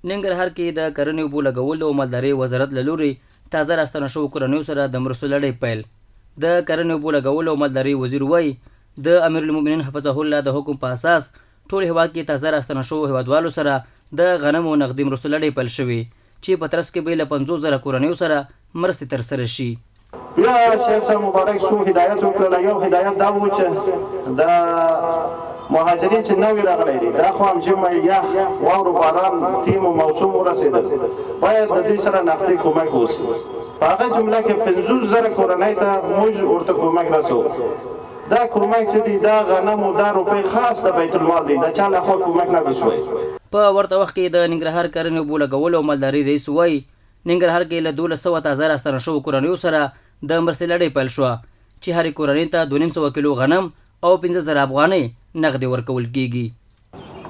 ننګرهار کې د کرنې اوبو لګولو او مالدارۍ وزارت له لوري تازه راستنه شوو کورنیو سره د مرستو لړۍ پیل. د کرنې اوبو لګولو او مالدارۍ وزیر وایي د امیرالمؤمنین حفظه الله د حکم په اساس ټول هیواد کې تازه راستنه شوو هیوادوالو سره د غنمو نغدي مرستو لړۍ پیل شوې چې په ترڅ کې به له 50,000 کورنیو سره مرستې ترسره شي. بیا شیخ صاحب مبارک سو هدایت وکړل. یو هدایت دا و چې د مهاجرین چې نوې راغلي دي دا خو هم چې یخ واورو باران تیم او موسم ورسېدل باید د دوی سره نقدي کومک وشي. په هغه جمله کې 50,000 کورنۍ ته موږ ورته کومک رسو. دا کومک چې دی دا غنم او دا روپۍ خاص د بیت المال دی دا چا له خوا کومک نه رسوي. په ورته وخت کې د ننګرهار کرنې اوبو لګولو او مالدارۍ رئیس وایي ننګرهار کې له 1200 تازه راستنه شوو کورنیو سره د مرستې لړۍ پیل شوه چې هرې کورنۍ ته 250 کیلو غنم او 15,000 افغانۍ نغدي ورکول کیږي.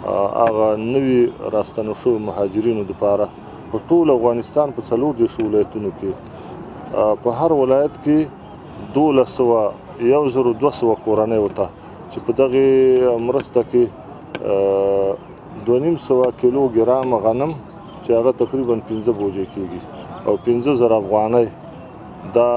هغه نوي راستنه شوو مهاجرینو دپاره په ټول افغانستان په 40 ولایتونو کې په هر ولایت کې 1200 کورنۍ ورته چې په دغې مرسته کې 250 کیلو ګرام غنم چې هغه تقریبا 15 بوجې کیږي او 15,000 افغانۍ دا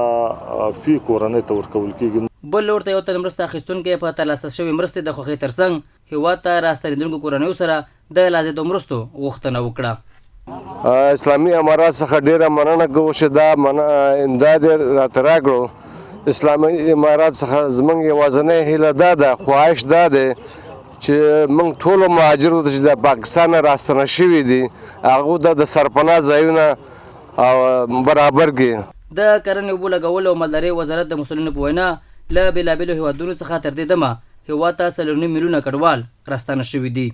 فی کورنۍ ته ورکول کیږي. بل لور ته یو تن مرسته اخیستونکی په ترلاسه شوې مرستې د خوښۍ ترڅنګ هیواد ته راستنېدونکو کورنیو سره د لا زیاتو مرستو غوښتنه وکړه. اسلامي امارات څخه ډیره مننه کوو چې دا امداد راته راکړو. اسلامي امارات څخه زموږ یوازینۍ هیله دا ده خواهش دا دی چې موږ ټولو مهاجرو ته چې د پاکستان راستنه شوي دي هغو ته د سرپناه ځایونه برابر کړي. د کرنې اوبو لګولو او مالدارۍ وزارت د مسؤلینو په وینا له بېلابېلو هیوادونو څخه تر دې دمه هیواد ته 4.5 میلیونه کډوال راستانه شوي دي.